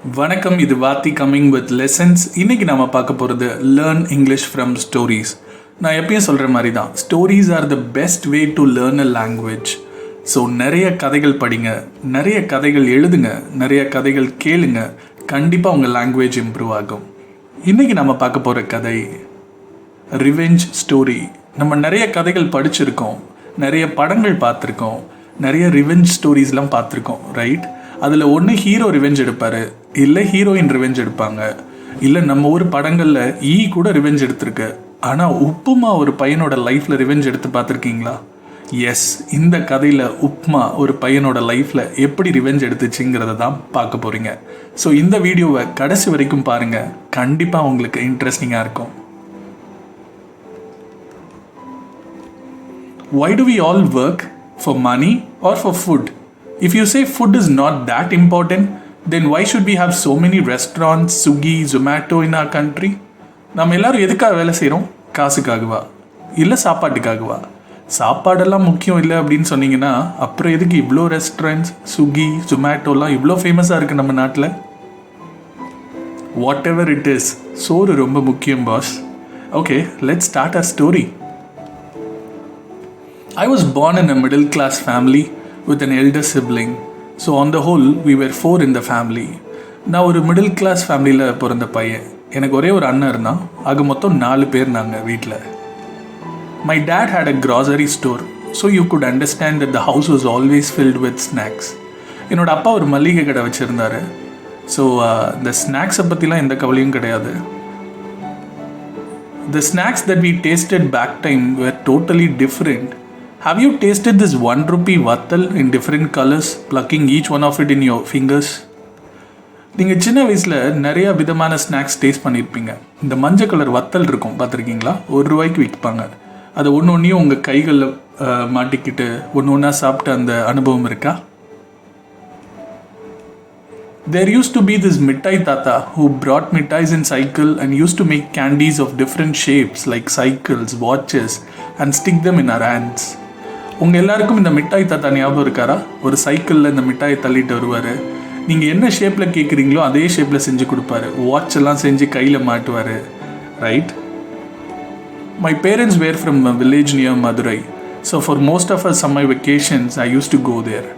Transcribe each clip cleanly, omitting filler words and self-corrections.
வணக்கம், இது வாத்தி coming with lessons. இன்றைக்கி நம்ம பார்க்க போகிறது லேர்ன் இங்கிலீஷ் ஃப்ரம் ஸ்டோரிஸ். நான் எப்பயும் சொல்கிற மாதிரி தான், stories are the best way to learn a language. So நிறைய கதைகள் படிங்க, நிறைய கதைகள் எழுதுங்க, நிறைய கதைகள் கேளுங்க. கண்டிப்பாக உங்கள் லாங்குவேஜ் இம்ப்ரூவ் ஆகும். இன்றைக்கி நம்ம பார்க்க போகிற கதை ரிவெஞ்ச் ஸ்டோரி. நம்ம நிறைய கதைகள் படிச்சிருக்கோம், நிறைய படங்கள் பார்த்துருக்கோம், நிறைய ரிவெஞ்ச் ஸ்டோரிஸ்லாம் பார்த்துருக்கோம், ரைட்? அதில் ஒன்று ஹீரோ ரிவெஞ்ச் எடுப்பார், இல்லை ஹீரோயின் ரிவெஞ்ச் எடுப்பாங்க, இல்லை நம்ம ஊர் படங்களில் கூட ரிவெஞ்ச் எடுத்திருக்கு. ஆனால் உப்புமா ஒரு பையனோட லைஃப்பில் ரிவெஞ்ச் எடுத்து பார்த்துருக்கீங்களா? எஸ், இந்த கதையில் உப்மா ஒரு பையனோட லைஃப்பில் எப்படி ரிவெஞ்ச் எடுத்துச்சுங்கிறத தான் பார்க்க போகிறீங்க. ஸோ இந்த வீடியோவை கடைசி வரைக்கும் பாருங்கள், கண்டிப்பாக உங்களுக்கு இன்ட்ரெஸ்டிங்காக இருக்கும். Why do we all work? For money or for food? If you say food is not that important, then why should we have so many restaurants, Swiggy, Zomato in our country? நம்ம எல்லாரும் எதுக்காக வேலை செய்கிறோம்? காசுக்காகவா, இல்லை சாப்பாட்டுக்காகவா? சாப்பாடெல்லாம் முக்கியம் இல்லை அப்படின்னு சொன்னீங்கன்னா அப்புறம் எதுக்கு இவ்வளோ ரெஸ்டாரண்ட்ஸ், ஸ்விக்கி, ஜொமேட்டோலாம் இவ்வளோ ஃபேமஸாக இருக்குது நம்ம நாட்டில்? வாட் எவர் இட் இஸ், சோறு ரொம்ப முக்கியம் boss. Okay, let's start a story. I was born in a middle class family with an elder sibling. So on the whole, we were 4 in the family. நான் ஒரு middle class ஃபேமிலியில் பிறந்த பையன். எனக்கு ஒரே ஒரு அண்ணன் இருந்தான். ஆக மொத்தம் 4 பேர் நாங்கள் வீட்டில். My dad had a grocery store, so you could understand that the house was always filled with snacks. என்னோட அப்பா ஒரு மளிகை கடை வச்சுருந்தார். ஸோ இந்த ஸ்நாக்ஸை பற்றிலாம் எந்த கவலையும் கிடையாது. The snacks that we tasted back time were totally different. Have you tasted this 1 rupee vattal in different colors, plucking each one of it in your fingers? நீங்கள் சின்ன வயசில் நிறையா விதமான ஸ்நாக்ஸ் டேஸ்ட் பண்ணியிருப்பீங்க. இந்த மஞ்சள் கலர் வத்தல் இருக்கும், பார்த்துருக்கீங்களா? ₹1 விற்பாங்க. அதை ஒன்று ஒன்றையும் உங்கள் கைகளில் மாட்டிக்கிட்டு ஒன்று ஒன்றா சாப்பிட்ட அந்த அனுபவம் இருக்கா? There used to be this மிட்டாய் தாத்தா who brought மிட்டாய்ஸ் in cycle and used to make candies of different shapes like cycles, watches and stick them in our hands. உங்கள் எல்லாருக்கும் இந்த மிட்டாய் தாத்தா ஞாபகம் இருக்காரா? ஒரு சைக்கிளில் இந்த மிட்டாயை தள்ளிட்டு வருவார். நீங்கள் என்ன ஷேப்பில் கேட்குறீங்களோ அதே ஷேப்பில் செஞ்சு கொடுப்பாரு. வாட்ச் எல்லாம் செஞ்சு கையில் மாட்டுவார், right? My parents were from a village near Madurai. So for most of our summer vacations, I used to go there.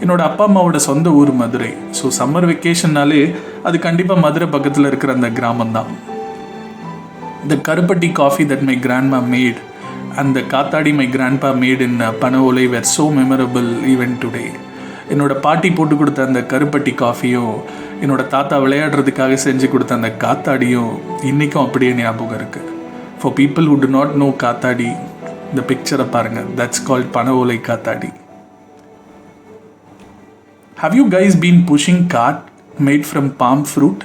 என்னோட அப்பா அம்மாவோட சொந்த ஊர் மதுரை. ஸோ சம்மர் வெக்கேஷன்னாலே அது கண்டிப்பாக மதுரை பக்கத்தில் இருக்கிற அந்த கிராமம்தான். The கருப்பட்டி coffee that my grandma made and the Kaathadi my grandpa made in பனவோலை were so memorable even today. என்னோட பாட்டி போட்டு கொடுத்த அந்த கருப்பட்டி காஃபியும் என்னோட தாத்தா விளையாடுறதுக்காக செஞ்சு கொடுத்த அந்த காத்தாடியும் இன்றைக்கும் அப்படியே ஞாபகம் இருக்குது. For people who do not know காத்தாடி, இந்த பிக்சரை பாருங்கள், that's called பனவோலை Kaathadi. Have you guys been pushing cart made from palm fruit?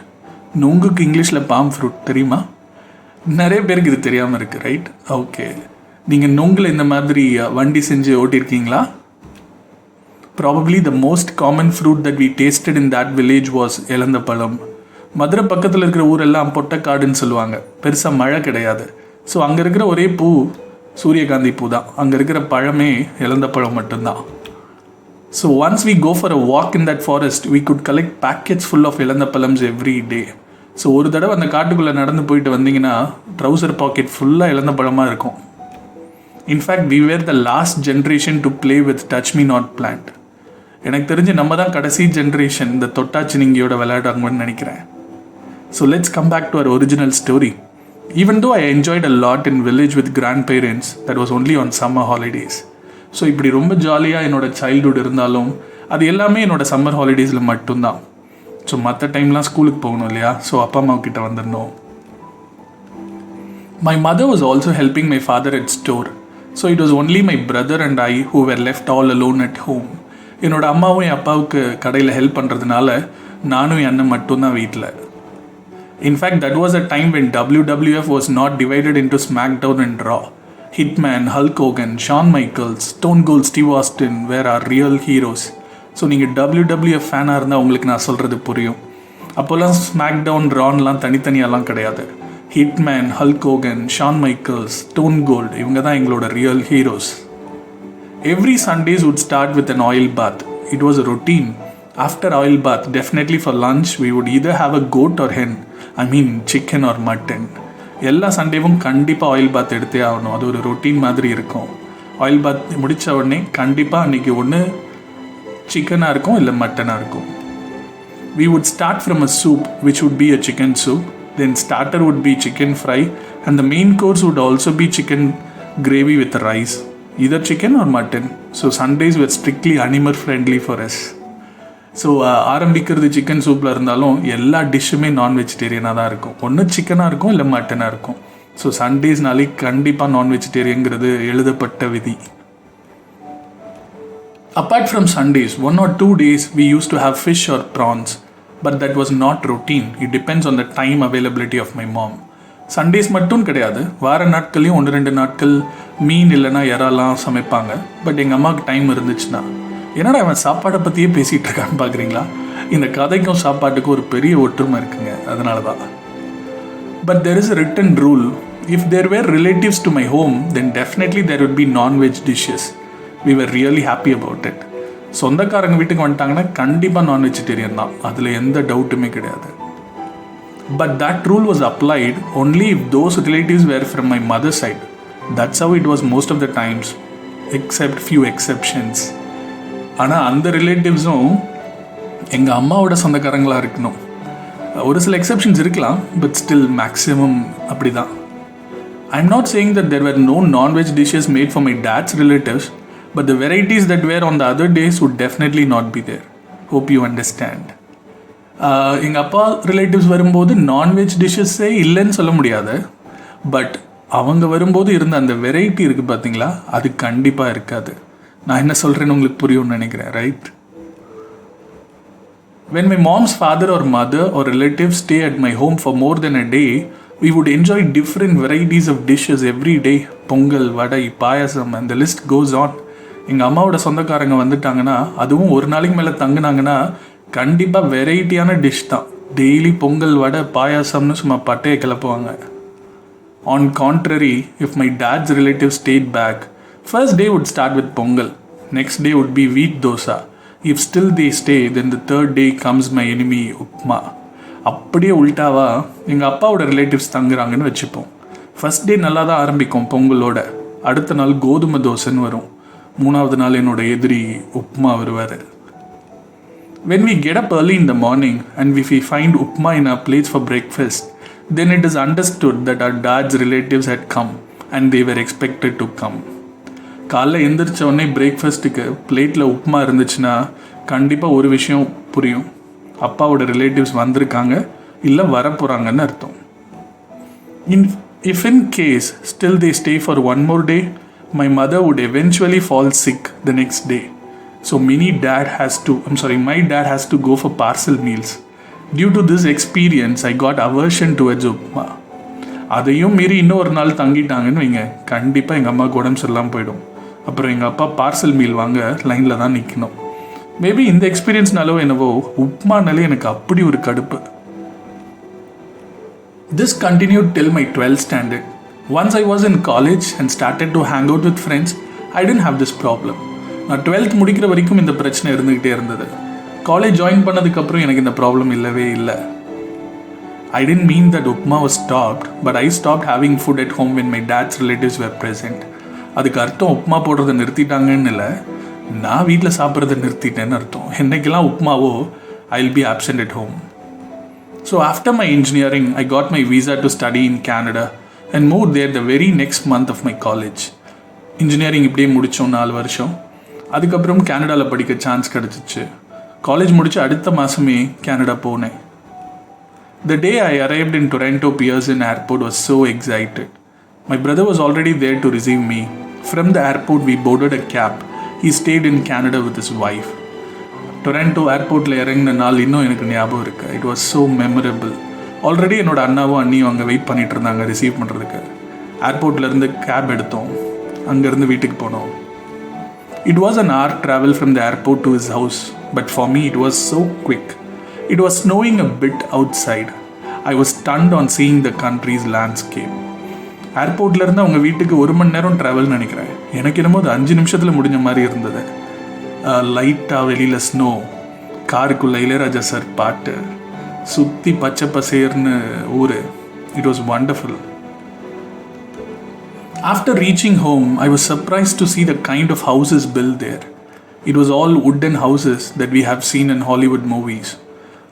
நுங்குக்கு இங்கிலீஷில் palm fruit தெரியுமா? நிறைய பேருக்கு இது தெரியாமல் இருக்குது, ரைட்? ஓகே, நீங்கள் நுங்கில் இந்த மாதிரி வண்டி செஞ்சு ஓட்டியிருக்கீங்களா? Probably the most common fruit that we tasted in that village was இலந்த பழம். மதுரை பக்கத்தில் இருக்கிற ஊரெல்லாம் பொட்டக்காடுன்னு சொல்லுவாங்க. பெருசாக மழை கிடையாது. ஸோ அங்கே இருக்கிற ஒரே பூ சூரியகாந்தி பூ தான். அங்கே இருக்கிற பழமே இலந்த பழம் மட்டும்தான். So once we go for a walk in that forest, we could collect packets full of இலந்த பழம்ஸ் every day. So ஒரு தடவை அந்த காட்டுக்குள்ளே நடந்து போயிட்டு வந்தீங்கன்னா ட்ரௌசர் பாக்கெட் ஃபுல்லாக இலந்த பழமாக இருக்கும். In fact we were the last generation to play with touch me not plant. எனக்கு தெரிஞ்சு நம்ம தான் கடைசி ஜென்ரேஷன் இந்த தொட்டாச்சினிங்கியோட விளையாடுறாங்கன்னு நினைக்கிறேன். So let's come back to our original story. Even though I enjoyed a lot in village with grandparents, that was only on summer holidays. So இப்படி ரொம்ப ஜாலியாக என்னோடய சைல்டுஹுட் இருந்தாலும் அது எல்லாமே என்னோடய சம்மர் ஹாலிடேஸில் மட்டும்தான். ஸோ மற்ற டைம்லாம் ஸ்கூலுக்கு போகணும் இல்லையா? ஸோ அப்பா அம்மா கிட்ட வந்துடணும். My mother was also helping my father at store. So it was only my brother and I who were left all alone at home. என்னோட அம்மாவும் என் அப்பாவுக்கு கடையில் ஹெல்ப் பண்ணுறதுனால நானும் என் அண்ணன் மட்டும்தான் வீட்டில். In fact that was a time when WWF was not divided into SmackDown and Raw. Hitman, Hulk Hogan, Shawn Michaels, Stone Cold Steve Austin were our real heroes. So நீங்கள் WWF ஃபேனாக இருந்தால் உங்களுக்கு நான் சொல்கிறது புரியும். அப்போல்லாம் ஸ்மாக்டவுன், ரான்லாம் தனித்தனியாலாம் கிடையாது. Hitman, Hulk Hogan, Shawn Michaels, Stone Cold, இவங்க தான் எங்களோட real heroes. Every Sundays would start with an oil bath. It was a routine. After oil bath, definitely for lunch, we would either have a goat or hen. I mean chicken or mutton. எல்லா சண்டேவும் கண்டிப்பாக oil bath எடுத்தே ஆகணும். அது ஒரு routine மாதிரி இருக்கும். Oil bath முடித்த உடனே கண்டிப்பாக அன்றைக்கி ஒன்று சிக்கனாக இருக்கும் இல்லை மட்டனாக இருக்கும். We would start from a soup which would be a chicken soup. Then starter would be chicken fry and the main course would also be chicken gravy with rice. Either chicken or mutton. So Sundays were strictly animal friendly for us. So ஆரம்பிக்கிறது chicken சூப்பில் இருந்தாலும் எல்லா டிஷ்ஷுமே நான் வெஜிடேரியனாக தான் இருக்கும். ஒன்று சிக்கனாக இருக்கும் இல்லை மட்டனாக இருக்கும். ஸோ சண்டேஸ்னாலே கண்டிப்பாக நான் வெஜிடேரியங்கிறது எழுதப்பட்ட விதி. Apart from Sundays, 1 or 2 days we used to have fish or prawns, but that was not routine. It depends on the time availability of my mom. Sundays மட்டும் கிடையாது, வார நாட்களையும் 1-2 நாட்கள் மீன் இல்லைனா இறாலாம் சமைப்பாங்க. பட் எங்கள் அம்மாவுக்கு டைம் இருந்துச்சுன்னா, என்னடா அவன் சாப்பாடை பற்றியே பேசிகிட்டு இருக்கான்னு பார்க்குறீங்களா? இந்த கதைக்கும் சாப்பாட்டுக்கும் ஒரு பெரிய ஒற்றுமை இருக்குங்க, அதனால தான். But there is a written rule. If there were relatives to my home, then definitely there would be non-veg dishes. We were really happy about it. சொந்தக்காரங்க வீட்டுக்கு வந்துட்டாங்கன்னா கண்டிப்பாக நான் வெஜிடேரியன் தான், அதில் எந்த டவுட்டுமே கிடையாது. But that rule was applied only if those relatives were from my mother's side. That's how it was most of the times, except few exceptions. ஆனால் அந்த ரிலேட்டிவ்ஸும் எங்கள் அம்மாவோட சொந்தக்காரங்களாக இருக்கணும். ஒரு சில எக்ஸப்ஷன்ஸ் இருக்கலாம், பட் ஸ்டில் மேக்ஸிமம் அப்படி தான். I am not saying that there were no non veg dishes made for my dad's relatives, but the varieties that were on the other days would definitely not be there. Hope you understand. எங்கள் அப்பா relatives வரும்போது non veg டிஷ்ஷஸ்ஸே இல்லைன்னு சொல்ல முடியாது, but அவங்க வரும்போது இருந்த அந்த வெரைட்டி இருக்குது பார்த்தீங்களா, அது கண்டிப்பாக இருக்காது. நான் என்ன சொல்கிறேன்னு உங்களுக்கு புரியும்னு நினைக்கிறேன், right? When my mom's father or mother or relatives stay at my home for more than a day, we would enjoy different varieties of dishes every day. Pongal, vada, payasam, and the list goes on. எங்கள் அம்மாவோட சொந்தக்காரங்க வந்துட்டாங்கன்னா, அதுவும் ஒரு நாளைக்கு மேலே தங்குனாங்கன்னா கண்டிப்பாக வெரைட்டியான டிஷ் தான். டெய்லி பொங்கல், வடை, பாயாசம்னு சும்மா பட்டையை கிளப்புவாங்க. On contrary, if my dad's relatives stayed back, first day would start with pongal, next day would be wheat dosa. If still they stay, then the third day comes my enemy upma. அப்படியே உல்ட்டாவா எங்கள் அப்பாவோட relatives தங்குறாங்கன்னு வச்சுப்போம். First day நல்லா தான் ஆரம்பிக்கும் பொங்கலோட, அடுத்த நாள் கோதுமை தோசைன்னு வரும், 3வது நாள் என்னோட எதிரி உப்மா வருவார். When we get up early in the morning and if we find upma in our plates for breakfast, then it is understood that our dad's relatives had come and they were expected to come. காலைல எந்திரிச்ச உடனே பிரேக்ஃபாஸ்ட்டுக்கு பிளேட்டில் உப்புமா இருந்துச்சுன்னா கண்டிப்பாக ஒரு விஷயம் புரியும், அப்பாவோட ரிலேட்டிவ்ஸ் வந்திருக்காங்க இல்லை வரப்போகிறாங்கன்னு அர்த்தம். If in case still they stay for one more day, my mother would eventually fall sick the next day. So my dad has to go for parcel meals. Due to this experience, I got aversion towards upma. அதையும் மீறி இன்னொரு நாள் தங்கிட்டாங்கன்னு வைங்க, கண்டிப்பாக எங்கள் அம்மாவுக்கு உடம்பு சரியில்லாமல் போயிடும். அப்புறம் எங்கள் அப்பா பார்சல் மீல் வாங்க லைனில் தான் நிற்கணும். மேபி இந்த எக்ஸ்பீரியன்ஸ்னாலோ என்னவோ உப்மானாலே எனக்கு அப்படி ஒரு கடுப்பு. This continued till my 12th standard. Once I was in college and started to hang out with friends, I didn't have this problem. நான் 12th முடிக்கிற வரைக்கும் இந்த பிரச்சனை இருந்துக்கிட்டே இருந்தது. காலேஜ் ஜாயின் பண்ணதுக்கப்புறம் எனக்கு இந்த ப்ராப்ளம் இல்லவே இல்லை. I didn't mean that upma was stopped, but I stopped having food at home when my dad's relatives were present. அதுக்கு அர்த்தம் உப்மா போடுறதை நிறுத்திட்டாங்கன்னு இல்லை, நான் வீட்டில் சாப்பிட்றதை நிறுத்திட்டேன்னு அர்த்தம். என்னைக்கெல்லாம் உப்மாவோ I will be absent at home. So after my engineering, I got my visa to study in Canada and moved there the very next month of my college. Engineering இப்படியே முடித்தோம் 4 வருஷம். அதுக்கப்புறம் கேனடாவில் படிக்க சான்ஸ் கிடச்சிச்சு. காலேஜ் முடித்து அடுத்த மாதமே Canada போனேன். The day I arrived in Toronto Pearson Airport was so excited. My brother was already there to receive me. From the airport we boarded a cab. He stayed in Canada with his wife. Toronto airportல இறங்கின நாள் இன்னும் எனக்கு ஞாபகம் இருக்குது. It was so memorable. Already என்னோட அண்ணாவும் அண்ணியும் அங்கே வெயிட் பண்ணிட்டு இருந்தாங்க ரிசீவ் பண்ணுறதுக்கு. ஏர்போர்ட்லேருந்து கேப் எடுத்தோம், அங்கேருந்து வீட்டுக்கு போனோம். It was an hour travel from the airport to his house, but for me it was so quick. It was snowing a bit outside. I was stunned on seeing the country's landscape. ஏர்போர்ட்லேருந்து அவங்க வீட்டுக்கு 1 மணி நேரம் ட்ராவல்னு நினைக்கிறேன். எனக்கு என்னமோ அது 5 நிமிஷத்தில் முடிஞ்ச மாதிரி இருந்தது. லைட்டாக வெளியில் ஸ்னோ, காருக்குள்ள இளையராஜா சார் பாட்டு, சுற்றி பச்சை பசேர்னு ஊர். It was wonderful. After reaching home, I was surprised to see the kind of houses built there. It was all wooden houses that we have seen in Hollywood movies.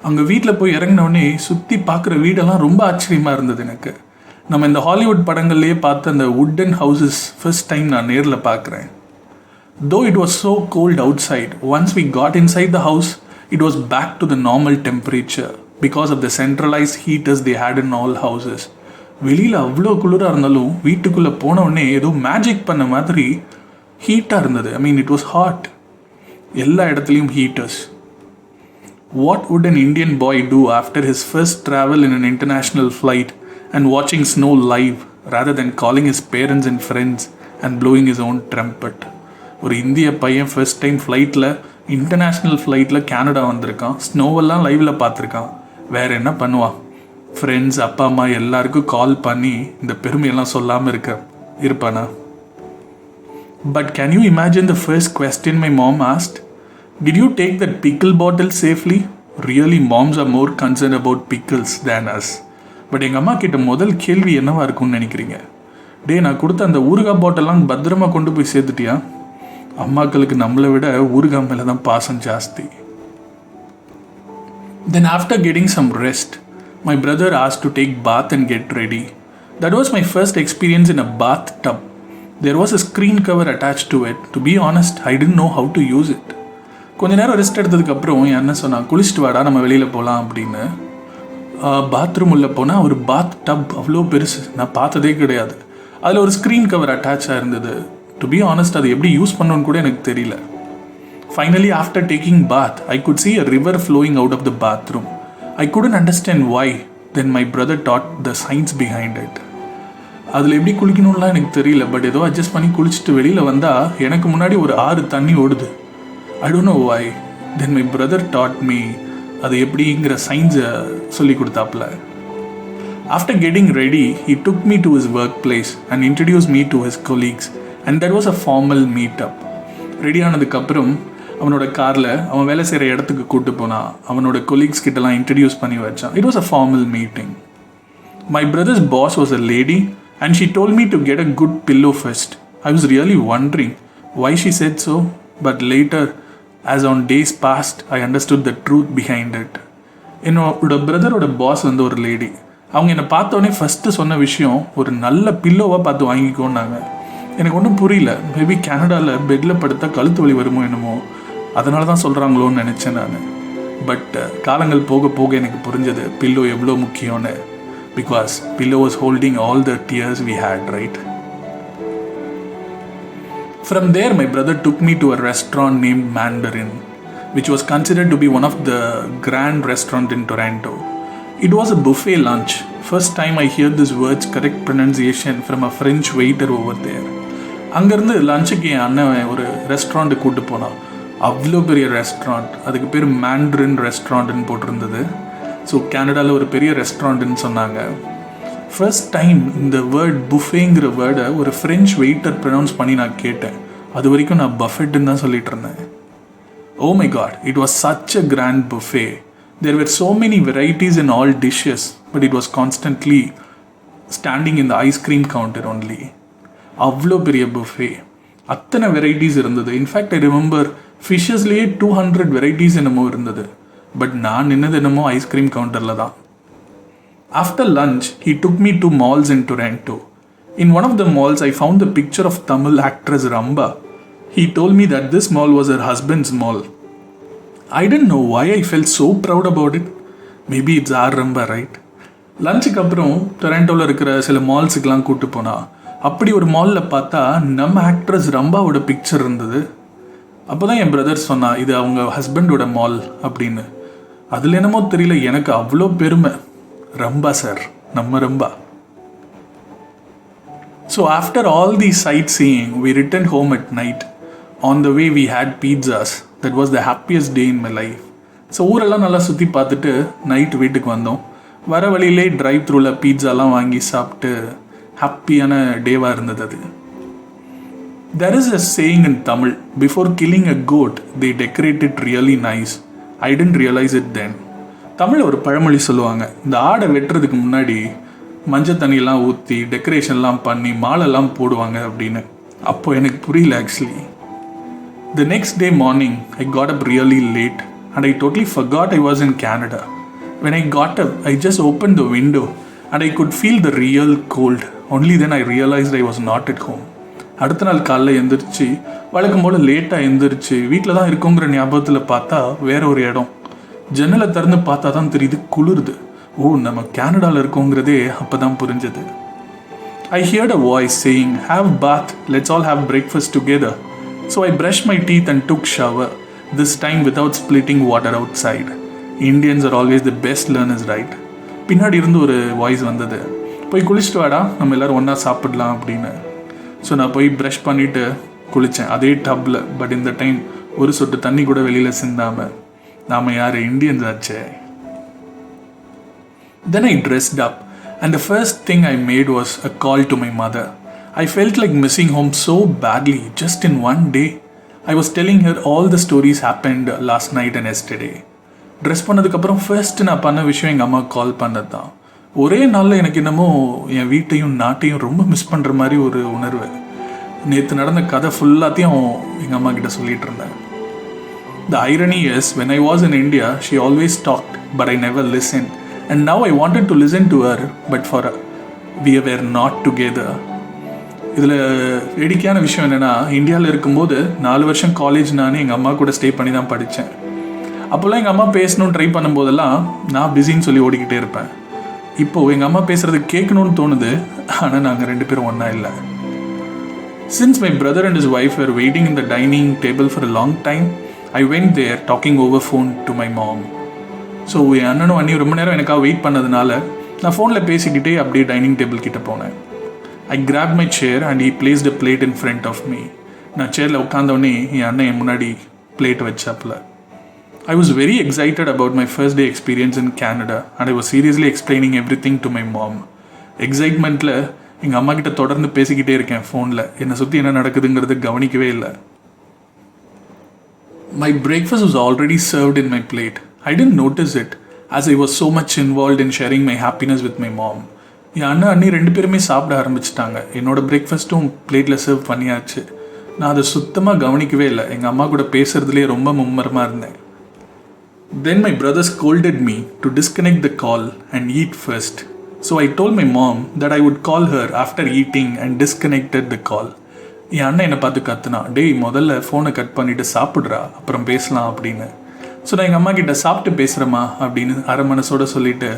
அங்கே வீட்டில் போய் இறங்கினோடனே சுற்றி பார்க்குற வீடெல்லாம் ரொம்ப ஆச்சரியமாக இருந்தது எனக்கு. நம்ம இந்த ஹாலிவுட் படங்கள்லேயே பார்த்த அந்த wooden houses ஃபர்ஸ்ட் டைம் நான் நேரில் பார்க்குறேன். Though it was so cold outside, once we got inside the house, it was back to the normal temperature because of the centralized heaters they had in all houses. வெளியில் அவ்வளோ குளிராக இருந்தாலும் வீட்டுக்குள்ளே போன உடனே ஏதோ மேஜிக் பண்ண மாதிரி ஹீட்டாக இருந்தது. I mean, it was hot. எல்லா இடத்துலையும் heaters. What would an Indian boy do after his first travel in an international flight and வாட்சிங் snow live rather than calling his parents and friends and blowing his own trumpet? ஒரு இந்திய பையன் first time ஃப்ளைட்டில், international ஃப்ளைட்டில் Canada வந்திருக்கான், ஸ்னோவெல்லாம் லைவில் பார்த்துருக்கான். வேறு என்ன பண்ணுவான்? ஃப்ரெண்ட்ஸ், அப்பா அம்மா எல்லாருக்கும் கால் பண்ணி இந்த பெருமையெல்லாம் சொல்லாமல் இருப்பானா? But can you imagine the first question my mom asked? Did you take that pickle bottle safely? Really moms are more concern about pickles than us. But எங்கள் அம்மா கிட்ட முதல் கேள்வி என்னவா இருக்கும்னு நினைக்கிறீங்க? டே, நான் கொடுத்த அந்த ஊறுகாய் பாட்டெல்லாம் பத்திரமா கொண்டு போய் சேர்த்துட்டியா? அம்மாக்களுக்கு நம்மளை விட ஊறுகாய் மேலே தான் பாசம் ஜாஸ்தி. Then after getting some rest, my brother asked to take bath and get ready. That was my first experience in a bathtub. There was a screen cover attached to it. To be honest, I didn't know how to use it. கொஞ்ச நேரம் rest எடுத்ததுக்கப்புறம் என் அண்ணன் சொன்னான், குளிச்சுட்டு வாடா, நம்ம வெளியில் போகலாம் அப்படின்னு. பாத்ரூம் உள்ளே போனால் ஒரு பாத் டப் அவ்வளோ பெருசு, நான் பார்த்ததே கிடையாது. அதில் ஒரு ஸ்க்ரீன் கவர் அட்டாச்சாக இருந்தது. டு பி ஆனஸ்ட், அது எப்படி யூஸ் பண்ணணும்னு கூட எனக்கு தெரியல. Finally, after taking bath, I could see a river flowing out of the bathroom. I couldn't understand why. Then my brother taught the science behind it. அதில் எப்படி குளிக்கணும்லாம் எனக்கு தெரியல. பட் ஏதோ அட்ஜஸ்ட் பண்ணி குளிச்சுட்டு வெளியில் வந்தால் எனக்கு முன்னாடி ஒரு 6 தண்ணி ஓடுது. I don't know why. Then my brother taught me அது எப்படிங்கிற சயின்ஸை சொல்லி கொடுத்தாப்புல. After getting ready, he took me to his workplace and introduced me to his colleagues. And that was a formal meetup. Ready ஆனதுக்கப்புறம் அவனோட காரில் அவன் வேலை செய்கிற இடத்துக்கு கூப்பிட்டு போனான். அவனோட கொலீக்ஸ் கிட்டலாம் இன்ட்ரடியூஸ் பண்ணி வச்சான். It was a formal meeting. My brother's boss was a lady and she told me to get a good pillow first. I was really wondering why she said so, but later as on days passed I understood the truth behind it. என்னோட பிரதரோட pass வந்து ஒரு lady. அவங்க என்னை பார்த்தோன்னே first சொன்ன விஷயம், ஒரு நல்ல பில்லோவாக பார்த்து வாங்கிக்கோன்னாங்க. எனக்கு ஒன்றும் புரியல. மேபி கேனடாவில் பெட்டில் படுத்தா கழுத்து வலி வருமோ என்னமோ, அதனால தான் சொல்கிறாங்களோன்னு நினச்சேன் நான். பட் காலங்கள் போக போக எனக்கு புரிஞ்சது பில்லோ எவ்வளோ முக்கியம்னு. Because pillow was holding all the tears we had, right? From there, my brother took me to a restaurant named Mandarin, which was considered to be one of the grand restaurants in Toronto. It was a buffet lunch. First time I hear this word's correct pronunciation from a French waiter over there. அங்கேருந்து லஞ்சுக்கு என் அண்ணன் ஒரு restaurant கூப்பிட்டு போனான். அவ்வளோ பெரிய restaurant, அதுக்கு பேர் மேண்ட்ரின் ரெஸ்டாரண்ட்னு போட்டிருந்தது. ஸோ கேனடாவில் ஒரு பெரிய ரெஸ்டாரண்ட்டுன்னு சொன்னாங்க. ஃபர்ஸ்ட் டைம் இந்த வேர்ட் புஃபேங்கிற வேர்டை ஒரு ஃப்ரெஞ்ச் வெயிட்டர் ப்ரொனவுன்ஸ் பண்ணி நான் கேட்டேன். அது வரைக்கும் நான் பஃபெட்டுன்னு தான் சொல்லிட்டு இருந்தேன். Oh my God, it was such a grand buffet. There were so many varieties in all dishes, but it was constantly standing in the ice cream counter only. அவ்வளோ பெரிய புஃபே, அத்தனை வெரைட்டிஸ் இருந்தது. இன்ஃபேக்ட் ஐ ரிமெம்பர் ஃபிஷ்ஷஸ்லேயே 200 வெரைட்டிஸ் என்னமோ இருந்தது. But நான் நின்னது என்னமோ ice cream கவுண்டரில் தான். After lunch he took me to malls in Toronto. In one of the malls I found the picture of Tamil actress Ramba. He told me that this mall was her husband's mall. I didn't know why I felt so proud about it. Maybe it's our Ramba, right? லஞ்சுக்கு அப்புறம் டொராண்டோவில் இருக்கிற சில மால்ஸுக்கெலாம் கூப்பிட்டு போனால், அப்படி ஒரு மாலில் பார்த்தா நம்ம ஆக்ட்ரஸ் ரம்பாவோட பிக்சர் இருந்தது. அப்போ தான் என் பிரதர் சொன்னா, இது அவங்க ஹஸ்பண்டோட மால் அப்படின்னு. அதில் என்னமோ தெரியல, எனக்கு அவ்வளோ பெருமை. ரம்பா சார், நம்ம Rambha. So after all the sightseeing, we returned home at night. On the way we had pizzas. That was the happiest day in my life. So ஊரெல்லாம் நல்லா சுற்றி பார்த்துட்டு நைட்டு வீட்டுக்கு வந்தோம். வர வழியிலே ட்ரைவ் த்ரூவில் பீட்சாலாம் வாங்கி சாப்பிட்டு ஹாப்பியான டேவாக இருந்தது அது. There is a saying in Tamil, before killing a goat, they decorate it really nice. I didn't realise it then. தமிழில் ஒரு பழமொழி சொல்லுவாங்க, இந்த ஆடை வெட்டுறதுக்கு முன்னாடி மஞ்சள் தண்ணியெல்லாம் ஊற்றி டெக்கரேஷன்லாம் பண்ணி மாலைலாம் போடுவாங்க அப்படின்னு. அப்போ எனக்கு புரியல actually. The next day morning, I got up really late and I totally forgot I was in Canada. When I got up, I just opened the window and I could feel the real cold. Only then I realized I was not at home. அடுத்த நாள் காலைல எழுந்திரிச்சு வழக்கம் போல் லேட்டாக எழுந்திரிச்சு வீட்டில் தான் இருக்கோங்கிற ஞாபகத்தில் பார்த்தா வேற ஒரு இடம். ஜன்னலை திறந்து பார்த்தா தான் தெரியுது குளிருது. ஓ, நம்ம கனடாவில் இருக்கோங்கிறதே அப்போ தான் புரிஞ்சது. I heard a voice saying, "Have bath, let's all have breakfast together." So I brushed my teeth and took shower, this time without splitting water outside. Indians are always the best learners, right? பின்னாடி இருந்து ஒரு voice வந்தது, போய் குளிச்சுட்டு வாடா, நம்ம எல்லோரும் ஒன்றா சாப்பிடலாம் அப்படின்னு. ஸோ நான் போய் ப்ரஷ் பண்ணிவிட்டு குளித்தேன் அதே டப்பில். பட் இந்த டைம் ஒரு சொட்டு தண்ணி கூட வெளியில் சிந்தாமல். நாம் யார், இண்டியன்ஸ் ஆச்சே. Then I dressed up and the first thing I made was a call to my mother. I felt like missing home so badly just in one day. I was telling her all the stories happened last night and yesterday. Dress பண்ணதுக்கப்புறம் first நான் பண்ண விஷயம் எங்கள் அம்மா கால் பண்ணது தான். ஒரே நாளில் எனக்கு என்னமோ என் வீட்டையும் நாட்டையும் ரொம்ப மிஸ் பண்ணுற மாதிரி ஒரு உணர்வு. நேற்று நடந்த கதை ஃபுல்லாத்தையும் எங்கள் அம்மா கிட்ட சொல்லிகிட்டு இருந்தேன். The irony is, when I was in India, she always talked, but I never listened. And now I wanted to listen to her, but for her, we were not together. இதில் வேடிக்கையான விஷயம் என்னென்னா, இந்தியாவில் இருக்கும்போது 4 வருஷம் காலேஜ் நான் எங்கள் அம்மா கூட ஸ்டே பண்ணி தான் படித்தேன். அப்போல்லாம் எங்கள் அம்மா பேசணும்னு ட்ரை பண்ணும்போதெல்லாம் நான் பிஸின்னு சொல்லி ஓடிக்கிட்டே இருப்பேன். இப்போது எங்கள் அம்மா பேசுகிறது கேட்கணும்னு தோணுது, ஆனால் நாங்கள் 2 பேரும் ஒன்றா இல்லை. Since my brother and his wife were waiting in the dining table for a long time, I went there talking over phone to my mom. So என் அண்ணனும் அண்ணியும் ரொம்ப நேரம் எனக்காக வெயிட் பண்ணதுனால நான் ஃபோனில் பேசிக்கிட்டே அப்படியே டைனிங் டேபிள் கிட்டே போனேன். I grabbed my chair and he placed a plate in front of me. நான் சேரில் உட்காந்தோடனே என் அண்ணன் என் முன்னாடி plate வச்சாப்புல. I was very excited about my first day experience in Canada and I was seriously explaining everything to my mom. எக்ஸைட்மெண்ட்டில் எங்கள் அம்மா கிட்ட தொடர்ந்து பேசிக்கிட்டே இருக்கேன் ஃபோனில். என்னை சுற்றி என்ன நடக்குதுங்கிறது கவனிக்கவே இல்லை. My breakfast was already served in my plate. I didn't notice it as I was so much involved in sharing my happiness with my mom. என் அண்ணன் அண்ணி 2 பேருமே சாப்பிட ஆரம்பிச்சிட்டாங்க. என்னோட பிரேக்ஃபாஸ்ட்டும் பிளேட்டில் சர்வ் பண்ணியாச்சு. நான் அதை சுத்தமாக கவனிக்கவே இல்லை. எங்கள் அம்மா கூட பேசுகிறதுலேயே ரொம்ப மும்மரமாக இருந்தேன். Then my brother scolded me to disconnect the call and eat first. So I told my mom that I would call her after eating and disconnected the call. என் அண்ணன் என்னை பார்த்து கத்துனா, டேய் முதல்ல ஃபோனை கட் பண்ணிவிட்டு சாப்பிட்றா, அப்புறம் பேசலாம் அப்படின்னு. ஸோ நான் எங்கள் அம்மா கிட்ட சாப்பிட்டு பேசுகிறேம்மா அப்படின்னு அரை மனசோடு சொல்லிவிட்டு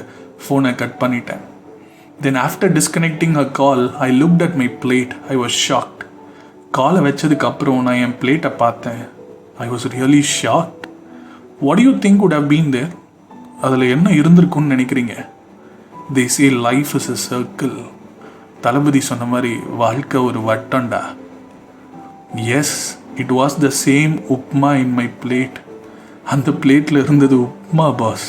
ஃபோனை கட் பண்ணிட்டேன். Then after disconnecting a call I looked at my plate. I was shocked. காலை வச்சதுக்கப்புறம் நான் என் பிளேட்டை பார்த்தேன். I was really shocked. What you think would have been there? அதில் என்ன இருந்திருக்குன்னு நினைக்கிறீங்க? They say life is a circle. தளபதி சொன்ன மாதிரி வாழ்க்கை ஒரு வட்டம்டா. Yes, it was the same upma in my plate. அந்த பிளேட்டில் இருந்தது உப்மா பாஸ்.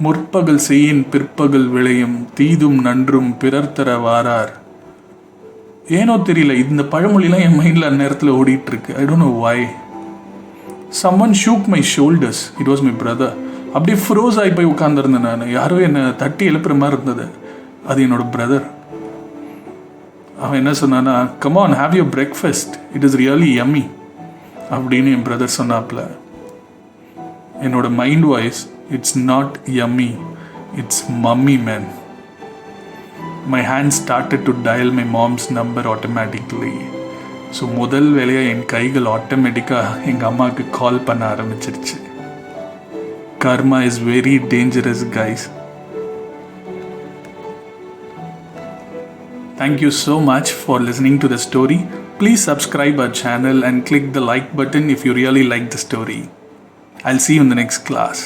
முற்பகல் செய்யின் பிற்பகல் விளையும் தீதும் நன்றும் பிறர் தர வாரார். ஏனோ தெரியல, இந்த பழமொழிலாம் என் மைண்டில் அந்நேரத்தில் ஓடிட்டுருக்கு. I don't know why. Someone shook my shoulders. It was my brother. அப்படியே ஃப்ரோஸ் ஆகி போய் உட்காந்துருந்தேன் நான். யாரோ என்னை தட்டி எழுப்புற மாதிரி இருந்தது. அது என்னோட பிரதர். அவன் என்ன சொன்னான்னா, come on, have your breakfast, it is really yummy அப்படின்னு என் பிரதர் சொன்னாப்புல. என்னோட mind voice, it's not yummy, it's mummy man. My hand started to dial my mom's number automatically. So முதல் வேலையாக என் கைகள் ஆட்டோமேட்டிக்காக எங்கள் அம்மாவுக்கு கால் பண்ண ஆரம்பிச்சிருச்சு. Karma is very dangerous, guys. Thank you so much for listening to the story. Please subscribe our channel and click the like button if you really like the story. I'll see you in the next class.